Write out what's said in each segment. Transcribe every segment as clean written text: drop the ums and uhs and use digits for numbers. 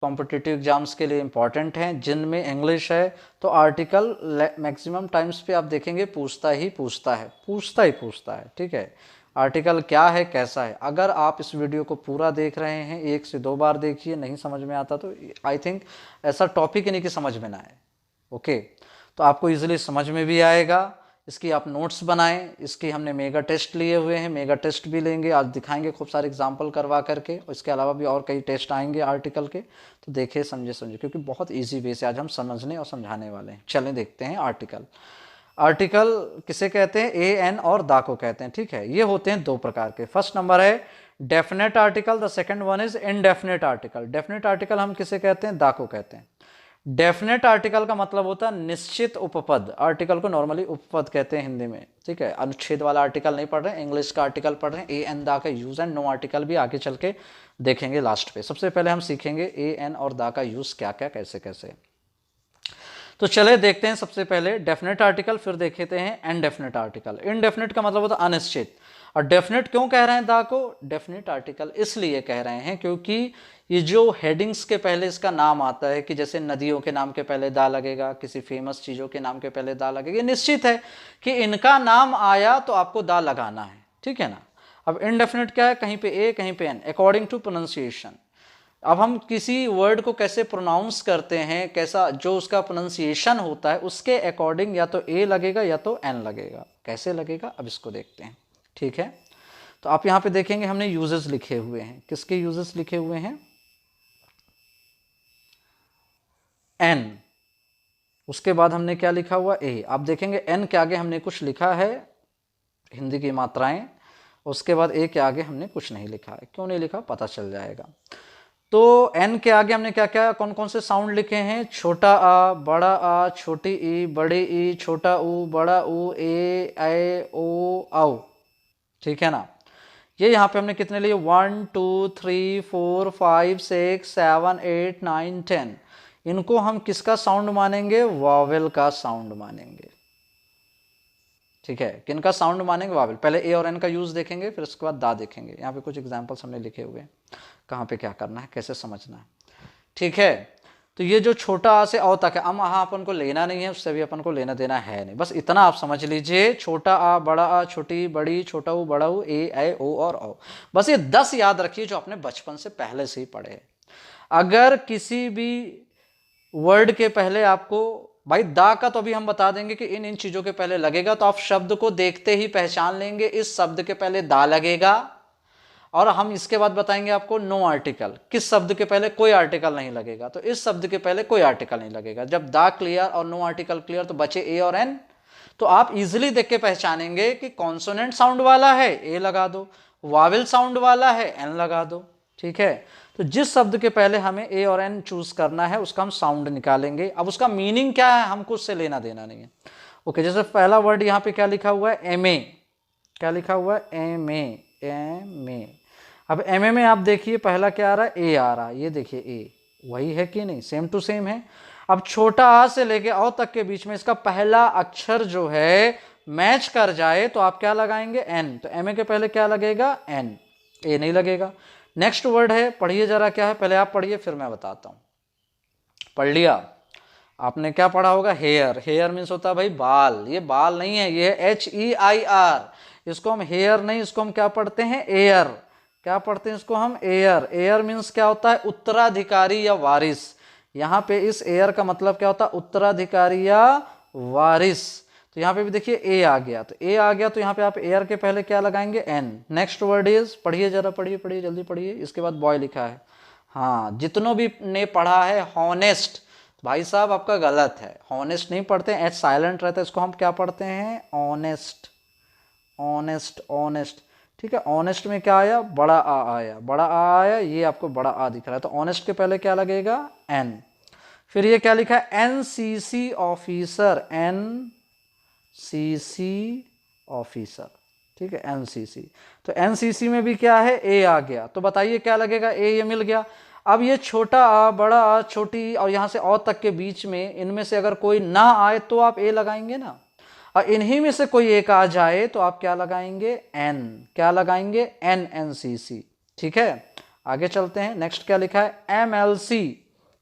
Competitive exams के लिए important हैं, जिनमें इंग्लिश है, तो आर्टिकल मैक्सिमम टाइम्स पे आप देखेंगे पूछता ही पूछता है। ठीक है, आर्टिकल क्या है, कैसा है। अगर आप इस वीडियो को पूरा देख रहे हैं, 1 से 2 बार देखिए, नहीं समझ में आता तो आई थिंक ऐसा टॉपिक ही नहीं कि समझ में ना आए। ओके, तो आपको इजीली समझ में भी आएगा। इसकी आप नोट्स बनाएं। इसकी हमने मेगा टेस्ट लिए हुए हैं, मेगा टेस्ट भी लेंगे, आज दिखाएंगे खूब सारे एग्जाम्पल करवा करके। और इसके अलावा भी और कई टेस्ट आएंगे आर्टिकल के, तो देखिए, समझे, क्योंकि बहुत ईजी वे से आज हम समझने और समझाने वाले हैं। चलें देखते हैं आर्टिकल। आर्टिकल किसे कहते हैं? ए एन और दा को कहते हैं। ठीक है, ये होते हैं 2 प्रकार के। फर्स्ट नंबर है definite article, the second one is indefinite article. Definite article हम किसे कहते हैं? दा को कहते हैं। डेफिनेट आर्टिकल का मतलब होता है निश्चित उपपद। आर्टिकल को नॉर्मली उपपद कहते हैं हिंदी में। ठीक है, अनुच्छेद वाला आर्टिकल नहीं पढ़ रहे हैं, इंग्लिश का आर्टिकल पढ़ रहे हैं। ए एन दा का यूज एंड नो आर्टिकल भी आगे चल के देखेंगे लास्ट पे। सबसे पहले हम सीखेंगे ए एन और दा का यूज क्या क्या, कैसे कैसे। तो चले देखते हैं सबसे पहले डेफिनेट आर्टिकल, फिर देखते हैं इनडेफिनेट आर्टिकल। इनडेफिनेट का मतलब होता है अनिश्चित। और डेफिनेट क्यों कह रहे हैं दा को? डेफिनेट आर्टिकल इसलिए कह रहे हैं क्योंकि ये जो हेडिंग्स के पहले इसका नाम आता है, कि जैसे नदियों के नाम के पहले दा लगेगा, किसी फेमस चीज़ों के नाम के पहले दा लगेगा, ये निश्चित है कि इनका नाम आया तो आपको दा लगाना है। ठीक है ना। अब इनडेफिनेट क्या है? कहीं पे ए, कहीं पे एन, अकॉर्डिंग टू प्रोनाउंसिएशन। अब हम किसी वर्ड को कैसे प्रोनाउंस करते हैं, कैसा जो उसका प्रोनाउंसिएशन होता है, उसके अकॉर्डिंग या तो ए लगेगा या तो एन लगेगा। कैसे लगेगा अब इसको देखते हैं। ठीक है, तो आप यहाँ पे देखेंगे हमने यूजेस लिखे हुए हैं। किसके यूजेस लिखे हुए हैं? एन, उसके बाद हमने क्या लिखा हुआ? ए। आप देखेंगे एन के आगे हमने कुछ लिखा है, हिंदी की मात्राएं, उसके बाद ए के आगे हमने कुछ नहीं लिखा है। क्यों नहीं लिखा पता चल जाएगा। तो एन के आगे हमने क्या क्या, कौन कौन से साउंड लिखे हैं? छोटा आ, बड़ा आ, छोटी ई, बड़ी ई, छोटा ऊ, बड़ा ऊ, ए ओ औ। ठीक है ना। ये यहाँ पे हमने कितने लिए? 1 2 3 4 5 6 7 8 9 10। इनको हम किसका साउंड मानेंगे? वावेल का साउंड मानेंगे। ठीक है, किनका साउंड मानेंगे? वावेल। पहले ए और एन का यूज देखेंगे, फिर उसके बाद दा देखेंगे। यहाँ पे कुछ एग्जाम्पल्स हमने लिखे हुए हैं, कहाँ पे क्या करना है, कैसे समझना है। ठीक है, तो ये जो छोटा आ से औ तक है, हाँ अपन को लेना नहीं है, उससे भी अपन को लेना देना है नहीं। बस इतना आप समझ लीजिए, छोटा आ, बड़ा आ, छोटी बड़ी, छोटा ऊ, बड़ा ऊ, ए ओ और औ। बस ये 10 याद रखिए जो आपने बचपन से पहले से ही पढ़े। अगर किसी भी वर्ड के पहले आपको, भाई दा का तो अभी हम बता देंगे कि इन इन चीजों के पहले लगेगा, तो आप शब्द को देखते ही पहचान लेंगे इस शब्द के पहले दा लगेगा। और हम इसके बाद बताएंगे आपको नो आर्टिकल, किस शब्द के पहले कोई आर्टिकल नहीं लगेगा, तो इस शब्द के पहले कोई आर्टिकल नहीं लगेगा। जब दा क्लियर और नो आर्टिकल क्लियर, तो बचे ए और एन। तो आप इजिली देख के पहचानेंगे कि कॉन्सोनेंट साउंड वाला है, ए लगा दो, वावेल साउंड वाला है, एन लगा दो। ठीक है, तो जिस शब्द के पहले हमें ए और एन चूज करना है, उसका हम साउंड निकालेंगे। अब उसका मीनिंग क्या है हमको उससे लेना देना नहीं है। ओके, जैसे पहला वर्ड यहाँ पे क्या लिखा हुआ है? M A. क्या लिखा हुआ है? M A, M A. अब एम ए में आप देखिए पहला क्या आ रहा है? ए आ रहा है। ये देखिए ए, वही है कि नहीं? सेम टू सेम है। अब छोटा आ से लेके औ तक के बीच में इसका पहला अक्षर जो है मैच कर जाए, तो आप क्या लगाएंगे? एन। तो एम ए के पहले क्या लगेगा? एन, ए नहीं लगेगा। नेक्स्ट वर्ड है, पढ़िए जरा क्या है, पहले आप पढ़िए फिर मैं बताता हूं। पढ़ लिया आपने? क्या पढ़ा होगा? हेयर। हेयर मीन्स होता है भाई बाल। ये बाल नहीं है, ये है HEIR। इसको हम हेयर नहीं, इसको हम क्या पढ़ते हैं? एयर। क्या पढ़ते हैं इसको हम? एयर। एयर मीन्स क्या होता है? उत्तराधिकारी या वारिस। यहाँ पे इस एयर का मतलब क्या होता है? उत्तराधिकारी या वारिस। तो यहाँ पे भी देखिए ए आ गया, तो ए आ गया, तो यहाँ पे आप एयर के पहले क्या लगाएंगे? एन। नेक्स्ट वर्ड इज, पढ़िए जरा, पढ़िए पढ़िए जल्दी पढ़िए। इसके बाद बॉय लिखा है। हाँ, जितनों भी ने पढ़ा है हॉनेस्ट, भाई साहब आपका गलत है। हॉनेस्ट नहीं पढ़ते, एच साइलेंट रहता है, इसको हम क्या पढ़ते हैं? ऑनेस्ट। Honest, honest. ठीक है, ऑनेस्ट में क्या आया? बड़ा आ आया, बड़ा आ आया, ये आपको बड़ा आ दिख रहा है, तो ऑनेस्ट के पहले क्या लगेगा? एन। फिर ये क्या लिखा है? NCC officer, NCC officer. ठीक है, NCC। तो NCC में भी क्या है? ए आ गया, तो बताइए क्या लगेगा? ए, ये मिल गया। अब ये छोटा आ, बड़ा आ, छोटी और यहां से और तक के बीच में इनमें से अगर कोई ना आए तो आप ए लगाएंगे ना, और इन्हीं में से कोई एक आ जाए तो आप क्या लगाएंगे? एन। क्या लगाएंगे? NCC। ठीक है, आगे चलते हैं। नेक्स्ट क्या लिखा है? MLC।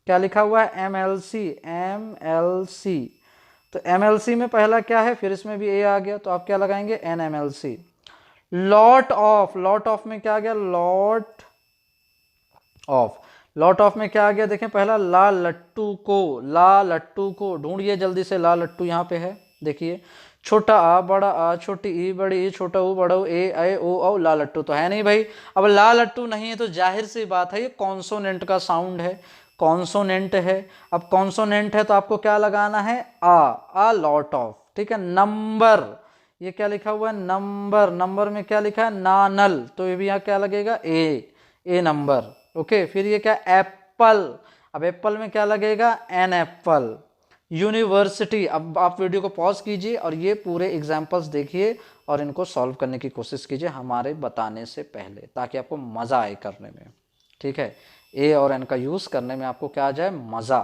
क्या लिखा हुआ है? MLC, MLC। तो MLC में पहला क्या है, फिर इसमें भी A आ गया, तो आप क्या लगाएंगे? NMLC। Lot of, lot of में क्या आ गया? Lot of. लॉट ऑफ में क्या आ गया? देखें पहला ला लट्टू को, ला लट्टू को ढूंढिए जल्दी से। ला लट्टू यहाँ पे है, देखिए। छोटा आ बड़ा आ, छोटी ई बड़ी ई, छोटा ऊ बड़ा ऊ, ए ओ औ, ला लट्टू तो है नहीं भाई। अब ला लट्टू नहीं है तो जाहिर सी बात है ये कॉन्सोनेंट का साउंड है, कॉन्सोनेंट है। अब कॉन्सोनेंट है तो आपको क्या लगाना है? आ लॉट ऑफ, ठीक है। नंबर, ये क्या लिखा हुआ है? नंबर। नंबर में क्या लिखा है? नानल, तो ये भी यहाँ क्या लगेगा? ए नंबर। ओके, फिर ये क्या? एप्पल। अब एप्पल में क्या लगेगा? An apple. यूनिवर्सिटी। अब आप वीडियो को पॉज कीजिए और ये पूरे एग्जाम्पल्स देखिए और इनको सॉल्व करने की कोशिश कीजिए हमारे बताने से पहले, ताकि आपको मज़ा आए करने में, ठीक है। ए और एन का यूज़ करने में आपको क्या आ जाए? मज़ा।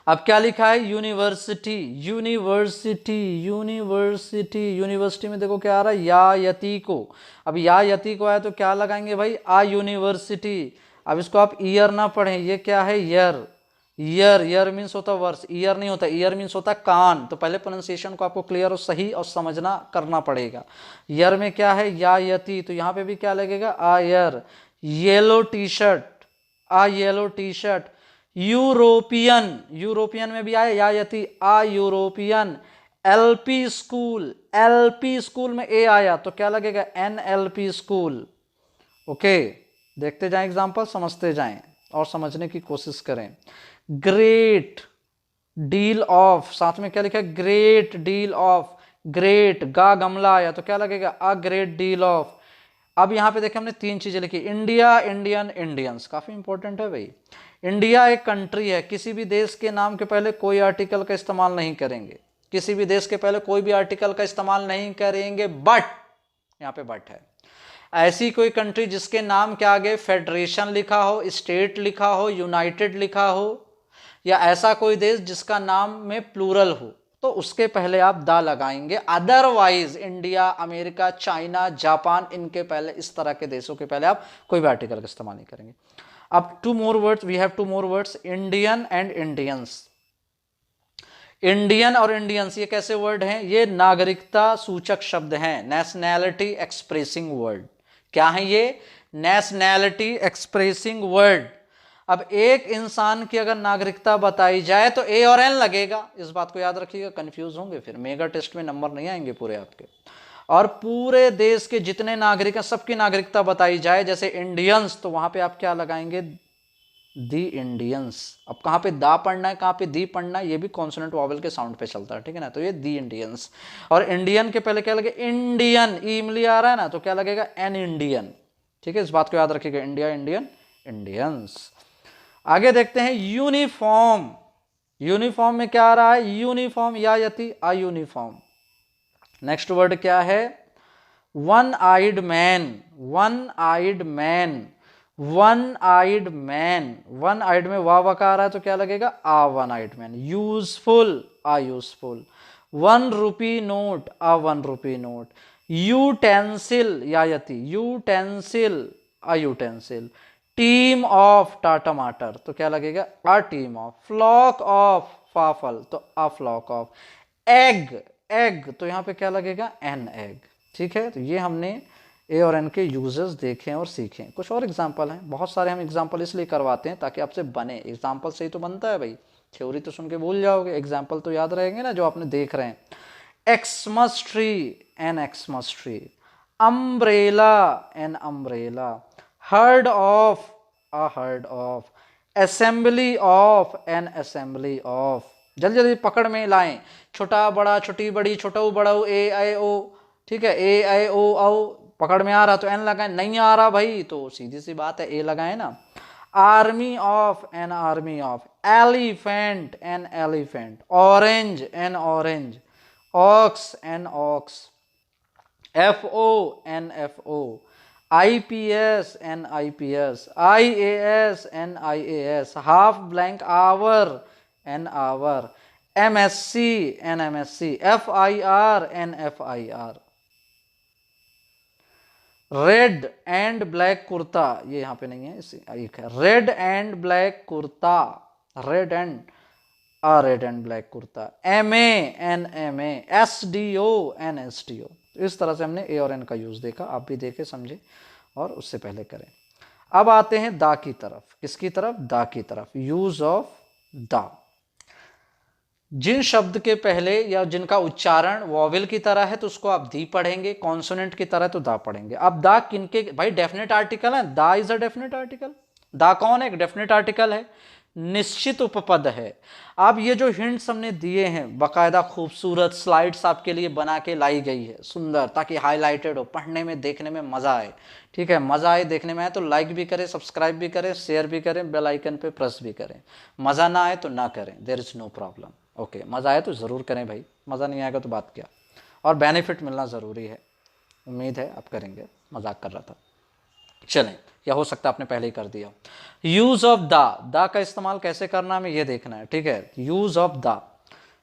अब क्या लिखा है? University, university, university. यूनिवर्सिटी में देखो क्या आ रहा है? या यति को। अब या यति को आया तो क्या लगाएंगे भाई? आ यूनिवर्सिटी। अब इसको आप ईयर ना पढ़ें, ये क्या है? ईयर। ईयर, ईयर मीन्स होता वर्ष, ईयर नहीं होता। ईयर मीन्स होता कान। तो पहले प्रोनाउंसिएशन को आपको क्लियर और सही और समझना करना पड़ेगा। ईयर में क्या है? या यति, तो यहाँ पे भी क्या लगेगा? A year. Yellow T shirt, a yellow T shirt. European, European में भी आया या यति, a European. LP school, LP school में ए आया तो क्या लगेगा? NLP school. ओके, देखते जाएं एग्जांपल, समझते जाएं और समझने की कोशिश करें। ग्रेट डील ऑफ, साथ में क्या लिखा है? Great deal of. ग्रेट, गा गमला आया तो क्या लगेगा? A great deal of. अब यहाँ पे देखें हमने तीन चीजें लिखी, इंडिया, इंडियन, इंडियंस, काफी इंपॉर्टेंट है भाई। इंडिया एक कंट्री है, किसी भी देश के नाम के पहले कोई आर्टिकल का इस्तेमाल नहीं करेंगे, किसी भी देश के पहले कोई भी आर्टिकल का इस्तेमाल नहीं करेंगे, बट, यहाँ पे बट है, ऐसी कोई कंट्री जिसके नाम के आगे फेडरेशन लिखा हो, स्टेट लिखा हो, यूनाइटेड लिखा हो, या ऐसा कोई देश जिसका नाम में प्लूरल हो, तो उसके पहले आप दा लगाएंगे। Otherwise India, America, China, Japan, इनके पहले, इस तरह के देशों के पहले आप कोई भी आर्टिकल का इस्तेमाल नहीं करेंगे। अब two more words, we have two more words, Indian and Indians. Indian और इंडियंस ये कैसे वर्ड हैं? ये नागरिकता सूचक शब्द हैं, नेशनैलिटी एक्सप्रेसिंग वर्ड। क्या है ये? Nationality expressing word. अब एक इंसान की अगर नागरिकता बताई जाए तो ए और एन लगेगा, इस बात को याद रखिएगा, कंफ्यूज होंगे फिर मेगा टेस्ट में नंबर नहीं आएंगे पूरे आपके। और पूरे देश के जितने नागरिक हैं सबकी नागरिकता बताई जाए, जैसे इंडियंस, तो वहां पे आप क्या लगाएंगे? दी इंडियंस। अब कहाँ पे दा पढ़ना है, कहाँ पे दी पढ़ना है, ये भी कॉन्सोनेंट वॉवेल के साउंड पे चलता है, ठीक है ना। तो ये दी इंडियंस। और इंडियन के पहले क्या लगे? इंडियन, ई इमली आ रहा है ना, तो क्या लगेगा? एन इंडियन, ठीक है। इस बात को याद रखिएगा, इंडिया, इंडियन, इंडियंस। आगे देखते हैं यूनिफॉर्म। यूनिफॉर्म में क्या आ रहा है? यूनिफॉर्म या यति, आ यूनिफॉर्म। नेक्स्ट वर्ड क्या है? One eyed man, one eyed man, one eyed man. One eyed में वाह वका आ रहा है तो क्या लगेगा? A one eyed man. Useful, a useful. 1 rupee note, a 1 rupee note. Utensil या यति, utensil, a utensil. Team of, टा टमाटर, तो क्या लगेगा? A team of. Flock of, फाफल, तो a flock of. Egg, egg, तो यहां पे क्या लगेगा? एन एग, ठीक है। तो ये हमने ए और एन के यूजेस देखें और सीखें। कुछ और एग्जाम्पल हैं, बहुत सारे हम एग्जाम्पल इसलिए करवाते हैं ताकि आपसे बने। एग्जाम्पल से ही तो बनता है भाई, थ्योरी तो सुन के भूल जाओगे, एग्जाम्पल तो याद रहेंगे ना जो आपने देख रहे हैं। Xmas tree, an Xmas tree. Umbrella, an umbrella. Herd of, a herd of. Assembly of, an assembly of. जल्दी जल्दी पकड़ में लाएं, छोटा बड़ा, छोटी बड़ी, छोटा बड़ा, ए आई ओ, ठीक है, ए आई ओ आओ। पकड़ में आ रहा तो एन लगाएं, नहीं आ रहा भाई तो सीधी सी बात है ए लगाएं ना। Army of, an army of. Elephant, an elephant. Orange, an orange. Ox, an ox. F O, an F O. IPS, an IPS। IAS, an IAS। Half blank hour, an hour. MSc, an MSc। FIR, an FIR। Red and black kurta, ये यहाँ पे नहीं है, इसी एक है, red and black kurta, red and black kurta, MANMA, SDONSTO। इस तरह से हमने ए और एन का यूज देखा, आप भी देखे समझे और उससे पहले करें। अब आते हैं दा की तरफ। किसकी तरफ? दा की तरफ। Use of the. जिन शब्द के पहले या जिनका उच्चारण वॉवेल की तरह है तो उसको आप दी पढ़ेंगे, कॉन्सोनेंट की तरह तो दा पढ़ेंगे। अब दा किनके? भाई डेफिनेट आर्टिकल है, दा इज अ डेफिनेट आर्टिकल। दा कौन है? एक डेफिनेट आर्टिकल है, निश्चित उपपद है। अब ये जो हिंट्स हमने दिए हैं, बाकायदा खूबसूरत स्लाइड्स आपके लिए बना के लाई गई है, सुंदर, ताकि हाईलाइटेड हो, पढ़ने में देखने में मजा आए। ठीक है, मजा आए, देखने में आए तो लाइक भी करें, सब्सक्राइब भी करें, शेयर भी करें, बेल आइकन पे प्रेस भी करें। मजा ना आए तो ना करें, there is no problem. Okay, मजा आए तो जरूर करें भाई, मजा नहीं आएगा तो बात क्या। और बेनिफिट मिलना जरूरी है, उम्मीद है आप करेंगे। मजाक कर रहा था, चलें, या हो सकता है आपने पहले ही कर दिया। यूज ऑफ दा का इस्तेमाल कैसे करना हमें ये देखना है। ठीक है, यूज ऑफ दा।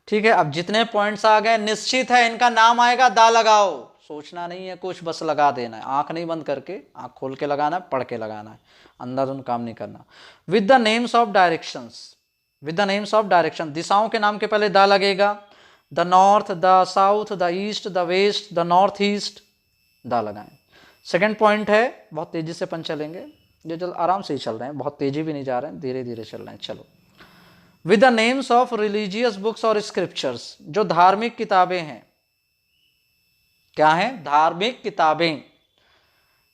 ठीक है, अब जितने पॉइंट्स आ गए, निश्चित है इनका नाम आएगा, दा लगाओ, सोचना नहीं है कुछ, बस लगा देना है। आंख नहीं बंद करके, आंख खोल के लगाना है, पढ़ के लगाना है, अंधाधुंध काम नहीं करना। With the names of directions, with the names of direction, दिशाओं के नाम के पहले दा लगेगा। The north, the south, the east, the west, the north east, the लगाएं। सेकंड पॉइंट है, बहुत तेजी से अपन चलेंगे, ये चल आराम से ही चल रहे हैं, बहुत तेजी भी नहीं जा रहे हैं, धीरे धीरे चल रहे हैं। चलो, with the names of religious books और स्क्रिप्चर्स, जो धार्मिक किताबें हैं। क्या हैं? धार्मिक किताबें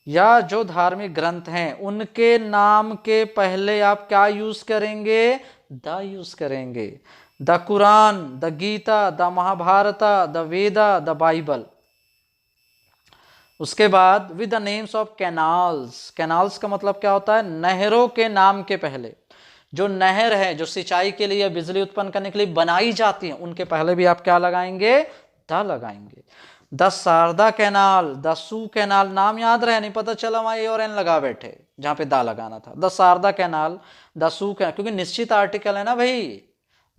या जो धार्मिक ग्रंथ हैं, उनके नाम के पहले आप क्या यूज करेंगे? द यूज करेंगे। The Quran, the Gita, the Mahabharata, the Veda, the Bible. उसके बाद with the names of canals, canals का मतलब क्या होता है? नहरों के नाम के पहले, जो नहर है, जो सिंचाई के लिए, बिजली उत्पन्न करने के लिए बनाई जाती है, उनके पहले भी आप क्या लगाएंगे? द लगाएंगे। The Sharda canal, the Suez canal, नाम याद रहे, नहीं पता चला वहां ए और एन लगा बैठे जहां पे दा लगाना था। The Sharda canal, the Suez canal, क्योंकि निश्चित आर्टिकल है ना भाई,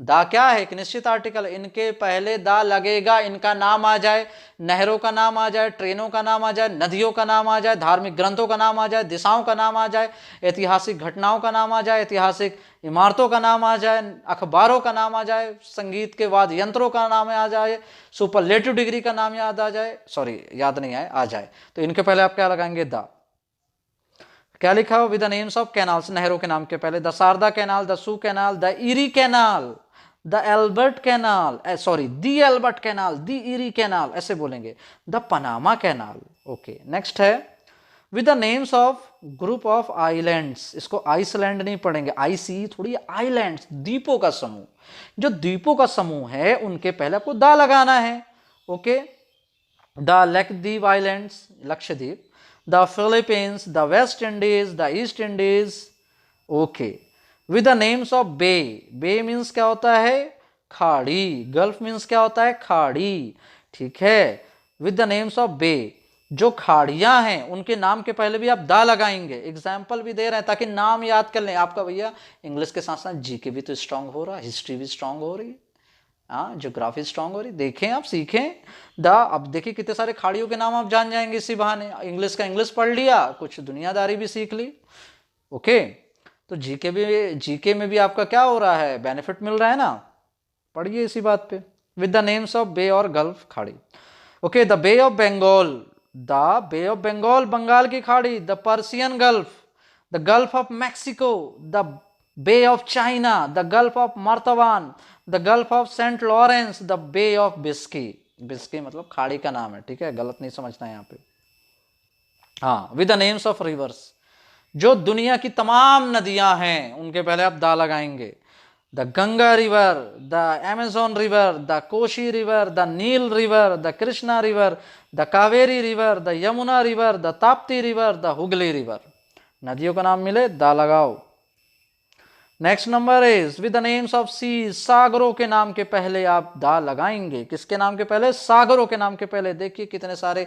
दा क्या है? एक निश्चित आर्टिकल, इनके पहले दा लगेगा, इनका नाम आ जाए, नहरों का नाम आ जाए, ट्रेनों का नाम आ जाए, नदियों का नाम आ जाए, धार्मिक ग्रंथों का नाम आ जाए, दिशाओं का नाम आ जाए, ऐतिहासिक घटनाओं का नाम आ जाए, ऐतिहासिक इमारतों का नाम आ जाए, अखबारों का नाम आ जाए, संगीत के वाद्य यंत्रों का नाम आ जाए, सुपरलेटिव डिग्री का नाम याद आ जाए, सॉरी याद नहीं आए, आ जाए, तो इनके पहले आप क्या लगाएंगे? दा। क्या लिखा हो? With the names of canals, नहरों के नाम के पहले, the Sharda canal, the Suez canal, the Erie canal, the Albert canal, sorry the Albert canal, the Erie canal, ऐसे बोलेंगे, the Panama canal. Okay, next है with the names of group of islands, इसको Iceland नहीं पढ़ेंगे, IC थोड़ी, islands, द्वीपों का समूह, जो द्वीपों का समूह है उनके पहले आपको दा लगाना है। Okay, the Lakshadweep islands, Lakshadweep, the Philippines, the West Indies, the East Indies. Okay, with the names of bay, bay means क्या होता है? खाड़ी। गल्फ मीन्स क्या होता है? खाड़ी। ठीक है, विद द नेम्स ऑफ बे, जो खाड़ियां हैं उनके नाम के पहले भी आप दा लगाएंगे। एग्जाम्पल भी दे रहे हैं ताकि नाम याद कर लें। आपका भैया इंग्लिश के साथ साथ जीके भी तो स्ट्रांग हो रहा है, हिस्ट्री भी स्ट्रांग हो रही है, हाँ, ज्योग्राफी स्ट्रांग हो रही, देखें आप, सीखें दा। अब देखिए कितने सारे खाड़ियों के नाम आप जान जाएंगे इसी बहाने, इंग्लिश का इंग्लिश पढ़ लिया, कुछ दुनियादारी भी सीख ली। ओके, तो जीके में भी आपका क्या हो रहा है? बेनिफिट मिल रहा है ना, पढ़िए इसी बात पे। With the names of bay और गल्फ खाड़ी। Okay, the bay of Bengal, the bay of Bengal, Bengal की खाड़ी, the Persian gulf, the gulf of Mexico, the bay of China, the gulf of Martaban, the gulf of Saint Lawrence, the bay of Biscay. Biscay मतलब खाड़ी का नाम है, ठीक है, गलत नहीं समझना यहाँ पे। हाँ, with the names of reverse, जो दुनिया की तमाम नदियां हैं उनके पहले आप दा लगाएंगे। The Ganga river, the Amazon river, the Koshi river, the Nile river, the Krishna river, the Kaveri river, the Yamuna river, the Tapti river, the Hooghly river. नदियों का नाम मिले, दा लगाओ। Next number is with the names of sea, सागरों के नाम के पहले आप दा लगाएंगे। किसके नाम के पहले? सागरों के नाम के पहले। देखिए कितने सारे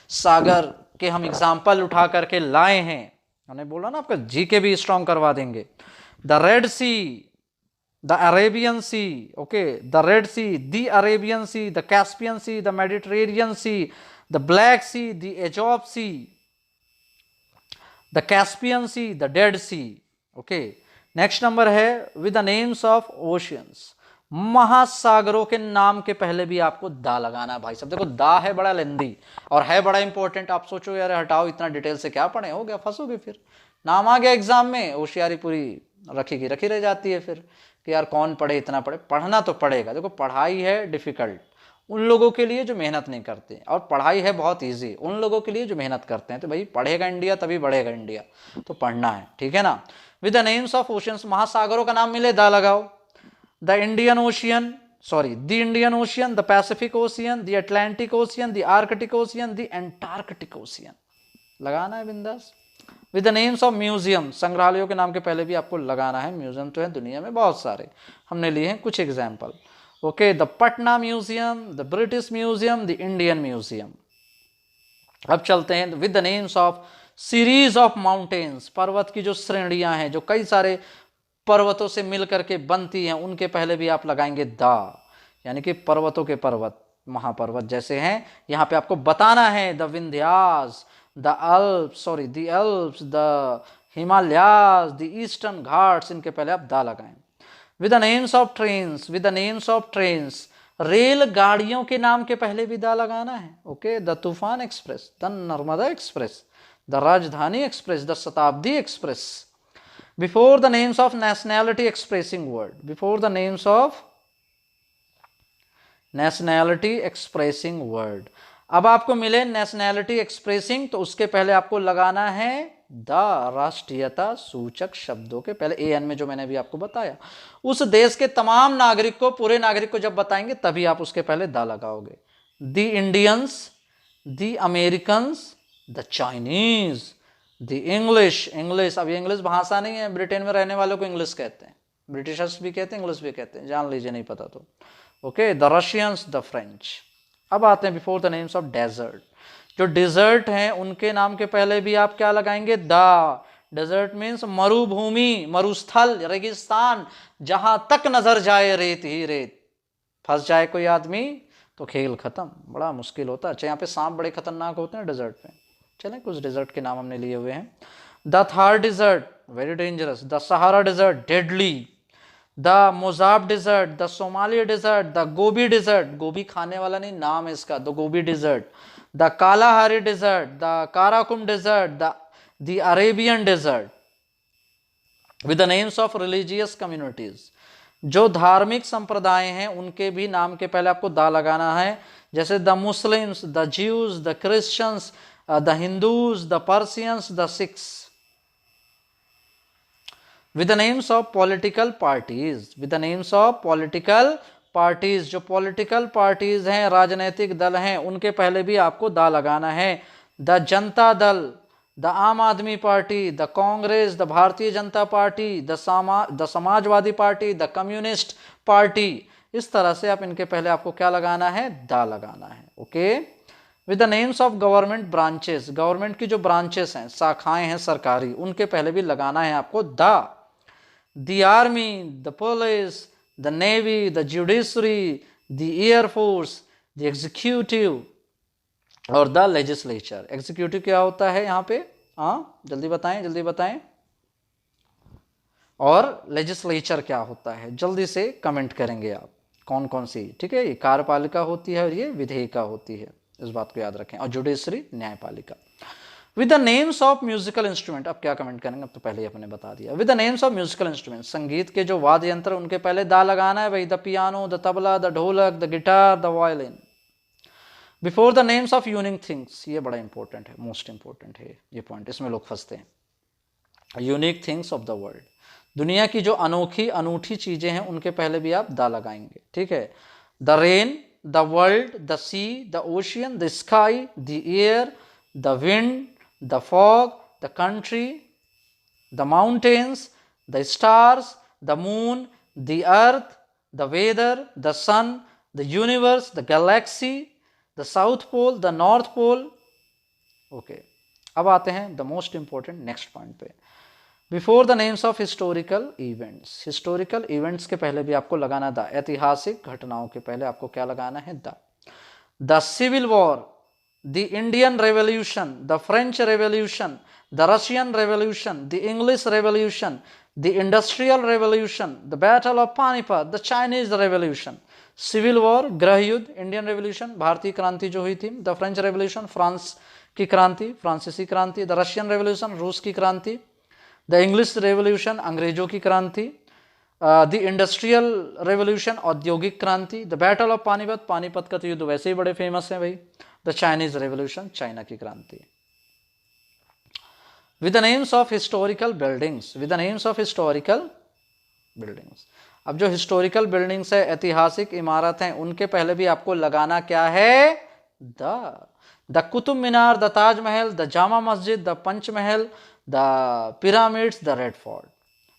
सागर के हम एग्जाम्पल उठा करके लाए हैं, हमने बोला ना आपका जीके भी स्ट्रॉन्ग करवा देंगे। The red sea, the Arabian sea, okay, the red sea, the Arabian sea, the Caspian sea, the Mediterranean sea, the black sea, the Azov sea. The Caspian sea, the dead sea. Okay, next number है with the names of oceans, महासागरों के नाम के पहले भी आपको the लगाना है भाई साहब। देखो दा है बड़ा लेंदी और है बड़ा इंपॉर्टेंट। आप सोचो यार हटाओ इतना डिटेल से क्या पढ़े, हो गया फंसोगे, फिर नाम आ गया एग्जाम में, होशियारी पूरी रखी की रखी रह जाती है फिर कि यार कौन पढ़े, इतना पढ़े। पढ़ना तो पड़ेगा। देखो पढ़ाई है डिफिकल्ट उन लोगों के लिए जो मेहनत नहीं करते, और पढ़ाई है बहुत इजी उन लोगों के लिए जो मेहनत करते हैं। तो भाई पढ़ेगा इंडिया तभी बढ़ेगा इंडिया, तो पढ़ना है, ठीक है ना। With the names of oceans, महासागरों का नाम मिले दा लगाओ। The Indian ocean, sorry the Indian ocean, the Pacific ocean, the Atlantic ocean, the Arctic ocean, the Antarctic ocean, लगाना है बिंदास। With the names of museum, संग्रहालयों के नाम के पहले भी आपको लगाना है। म्यूजियम तो है दुनिया में बहुत सारे, हमने लिए हैं कुछ example. Okay, the Patna museum, the British museum, the Indian museum. अब चलते हैं with the names of series of mountains, पर्वत की जो श्रेणियां हैं, जो कई सारे पर्वतों से मिलकर के बनती हैं, उनके पहले भी आप लगाएंगे दा, यानी कि पर्वतों के पर्वत, महापर्वत जैसे हैं। यहाँ पे आपको बताना है the Vindhyas, the Alps, sorry the Alps, the Himalayas, the eastern Ghats, इनके पहले आप दा लगाएं। With the names of trains, with the names of trains, rail गाड़ियों के नाम के पहले भी दा लगाना है। ओके, द तूफान express, the Narmada express, the राजधानी एक्सप्रेस, द शताब्दी express. Before the names of nationality expressing word, before the names of nationality expressing word. अब आपको मिले नेशनैलिटी एक्सप्रेसिंग, तो उसके पहले आपको लगाना है द, राष्ट्रीयता सूचक शब्दों के पहले एन में, जो मैंने अभी आपको बताया। उस देश के तमाम नागरिक को, पूरे नागरिक को जब बताएंगे तभी आप उसके पहले द लगाओगे। The Indians, the Americans, the Chinese, the English, English, अब ये इंग्लिश भाषा नहीं है, ब्रिटेन में रहने वालों को इंग्लिश कहते हैं, ब्रिटिशर्स भी कहते हैं, इंग्लिश भी कहते हैं, जान लीजिए नहीं पता तो। Okay, the Russians, the French. अब आते हैं before the names of desert, जो डिजर्ट हैं उनके नाम के पहले भी आप क्या लगाएंगे द। डेजर्ट मीन्स मरुभूमि, मरुस्थल, रेगिस्तान, जहां तक नजर जाए रेत ही रेत। फंस जाए कोई आदमी तो खेल खत्म, बड़ा मुश्किल होता है। अच्छा, यहाँ पे सांप बड़े खतरनाक होते हैं डेजर्ट पे। चलें, कुछ डेजर्ट के नाम हमने लिए हुए हैं। The Thar desert, very dangerous. The Sahara desert, deadly. The Mojave desert, the Somalia desert, the Gobi desert, गोबी खाने वाला नहीं, नाम है इसका, the Gobi desert. The Kalahari desert, the Karakum desert, the Arabian desert. With the names of religious communities, जो धार्मिक संप्रदाय हैं उनके भी नाम के पहले आपको दा लगाना है। जैसे the Muslims, the Jews, the Christians, the Hindus, the पर्सियंस, the Sikhs. With the names of political parties, with the names of political parties, जो पॉलिटिकल पार्टीज हैं, राजनीतिक दल हैं, उनके पहले भी आपको दा लगाना है। द जनता दल, द आम आदमी party, the Congress, the Bharatiya Janata party, the Samajwadi party, the communist party. इस तरह से आप इनके पहले आपको क्या लगाना है, दा लगाना है। Okay, with the names of government branches, government की जो ब्रांचेस हैं, शाखाएं हैं सरकारी, उनके पहले भी लगाना है आपको दा। The army, the police, the navy, the judiciary, the air force, the executive और द लेजिस्लेचर। एग्जीक्यूटिव क्या होता है यहाँ पे, हाँ जल्दी बताएं, जल्दी बताएं। और लेजिस्लेचर क्या होता है, जल्दी से कमेंट करेंगे आप कौन कौन सी। ठीक है, ये कार्यपालिका होती है और ये विधेयिका होती है, इस बात को याद रखें। और जुडिशरी न्यायपालिका। With the names of musical instrument, अब क्या कमेंट करेंगे, अब तो पहले ही अपने बता दिया। With the names of musical instrument, संगीत के जो वाद्य यंत्र उनके पहले दा लगाना है भाई। The piano, the tabla, the dholak, the guitar, the violin. Before the names of unique things, ये बड़ा इंपॉर्टेंट है, मोस्ट इंपॉर्टेंट है ये पॉइंट, इसमें लोग फंसते हैं। Unique things of the world, दुनिया की जो अनोखी अनूठी चीजें हैं उनके पहले भी आप दा लगाएंगे। ठीक है, the rain, the world, the sea, the ocean, the sky, the air, the wind, the fog, the country, the mountains, the stars, the moon, the earth, the weather, the sun, the universe, the galaxy, the south pole, the north pole. Okay, अब आते हैं the most important next point पे। Before the names of historical events, historical events के पहले भी आपको लगाना the, ऐतिहासिक घटनाओं के पहले आपको क्या लगाना है the. The civil war, the Indian revolution, the French revolution, the Russian revolution, the English revolution, the industrial revolution, the battle of Panipat, the Chinese revolution, civil war गृह युद्ध, इंडियन रेवोल्यूशन भारतीय क्रांति जो हुई थी, द फ्रेंच रेवोल्यूशन फ्रांस की क्रांति, फ्रांसीसी क्रांति, द रशियन रेवोल्यूशन रूस की क्रांति, द इंग्लिश रेवोल्यूशन अंग्रेजों की क्रांति, द इंडस्ट्रियल रेवोल्यूशन औद्योगिक क्रांति, the battle of Panipat, Panipat का तो युद्ध वैसे ही बड़े फेमस है भाई, द चाइनीज रेवोल्यूशन चाइना की क्रांति। With the names of historical buildings, with the names of historical buildings. अब जो हिस्टोरिकल बिल्डिंग्स है, ऐतिहासिक इमारत हैं, उनके पहले भी आपको लगाना क्या है, the Qutub Minar, the Taj Mahal, the Jama Masjid, the Panch Mahal, the pyramids, the red fort.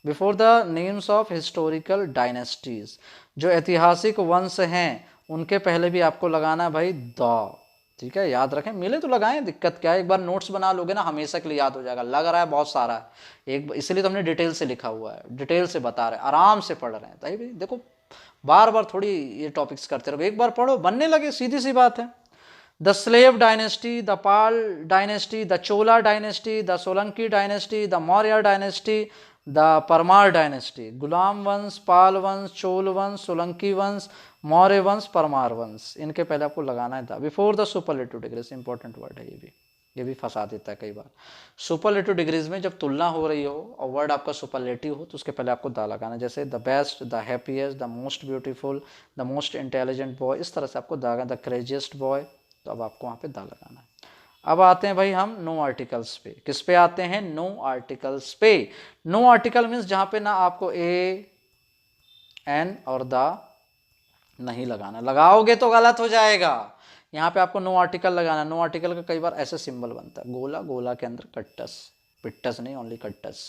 Before the names of historical dynasties, जो ऐतिहासिक वंश हैं उनके पहले भी आपको लगाना भाई द, ठीक है, याद रखें, मिले तो लगाएं, दिक्कत क्या है, एक बार नोट्स बना लोगे ना हमेशा के लिए याद हो जाएगा। लग रहा है बहुत सारा है एक, इसलिए तो हमने डिटेल से लिखा हुआ है, डिटेल से बता रहे हैं, आराम से पढ़ रहे हैं। ताकि भाई देखो बार बार थोड़ी ये टॉपिक्स करते रहो, एक बार पढ़ो बनने लगे, सीधी सी बात है। The slave dynasty, the Pala dynasty, the Chola dynasty, the Solanki dynasty, the Maurya dynasty, the Parmar dynasty. गुलाम वंश, पाल वंश, चोल वंश, सोलंकी वंश, मौर्य वंश, परमार वंश, इनके पहले आपको लगाना है था। Before the superlative degrees, important word है ये भी फंसा देता है कई बार। सुपरलेटिव डिग्रीज में जब तुलना हो रही हो और वर्ड आपका सुपरलेटिव हो तो उसके पहले आपको द लगाना है, जैसे the best, the happiest, the most beautiful, the most intelligent boy, इस तरह से आपको द क्रेजिएस्ट बॉय, तो अब आपको वहाँ पे द लगाना है। अब आते हैं भाई हम नो आर्टिकल्स पे। किस पे आते हैं, नो आर्टिकल्स पे। नो आर्टिकल मीन्स जहाँ पे ना आपको ए एन और द नहीं लगाना, लगाओगे तो गलत हो जाएगा। यहाँ पे आपको नो आर्टिकल लगाना। नो आर्टिकल का कई बार ऐसे सिंबल बनता है, गोला, गोला के अंदर कट्टस, पिट्टस नहीं, ओनली कट्टस।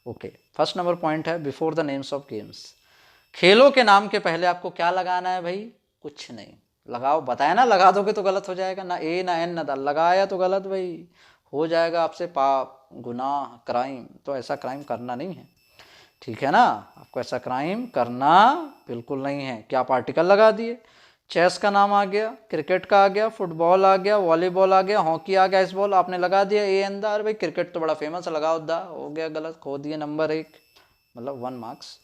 ओके, फर्स्ट नंबर पॉइंट है before the names of games. खेलों के नाम के पहले आपको क्या लगाना है भाई, कुछ नहीं। लगाओ, बताया ना, लगा दोगे तो गलत हो जाएगा, ना ए ना एन ना द, लगाया तो गलत भाई हो जाएगा आपसे पाप, गुनाह, क्राइम। तो ऐसा क्राइम करना नहीं है, ठीक है ना, आपको ऐसा क्राइम करना बिल्कुल नहीं है। क्या आप आर्टिकल लगा दिए, चेस का नाम आ गया, क्रिकेट का आ गया, फुटबॉल आ गया, वॉलीबॉल आ गया, हॉकी आ गया, आइसबॉल, आपने लगा दिया ए एन द। अरे भाई क्रिकेट तो बड़ा फेमस है, लगाओ द, हो गया गलत, खो दिए नंबर 1, मतलब 1 marks.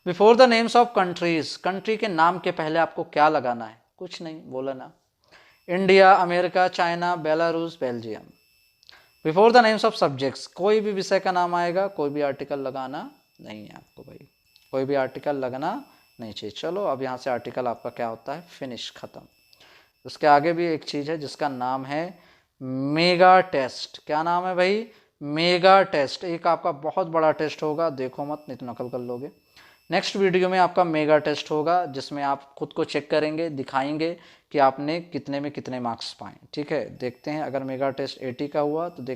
Before the names of countries, country के नाम के पहले आपको क्या लगाना है, कुछ नहीं, बोला ना, India, America, China, Belarus, Belgium. Before the names of subjects, कोई भी विषय का नाम आएगा, कोई भी आर्टिकल लगाना नहीं है आपको भाई, कोई भी आर्टिकल लगना नहीं चाहिए। चलो अब यहाँ से आर्टिकल आपका क्या होता है, फिनिश, खत्म। उसके आगे भी एक चीज़ है जिसका नाम है मेगा टेस्ट। क्या नाम है भाई, मेगा टेस्ट। एक आपका बहुत बड़ा टेस्ट होगा, देखो मत, नहीं तो नकल कर लोगे। नेक्स्ट वीडियो में आपका मेगा टेस्ट होगा जिसमें आप खुद को चेक करेंगे, दिखाएंगे कि आपने कितने में कितने मार्क्स पाए, ठीक है। देखते हैं अगर मेगा टेस्ट 80 का हुआ तो देख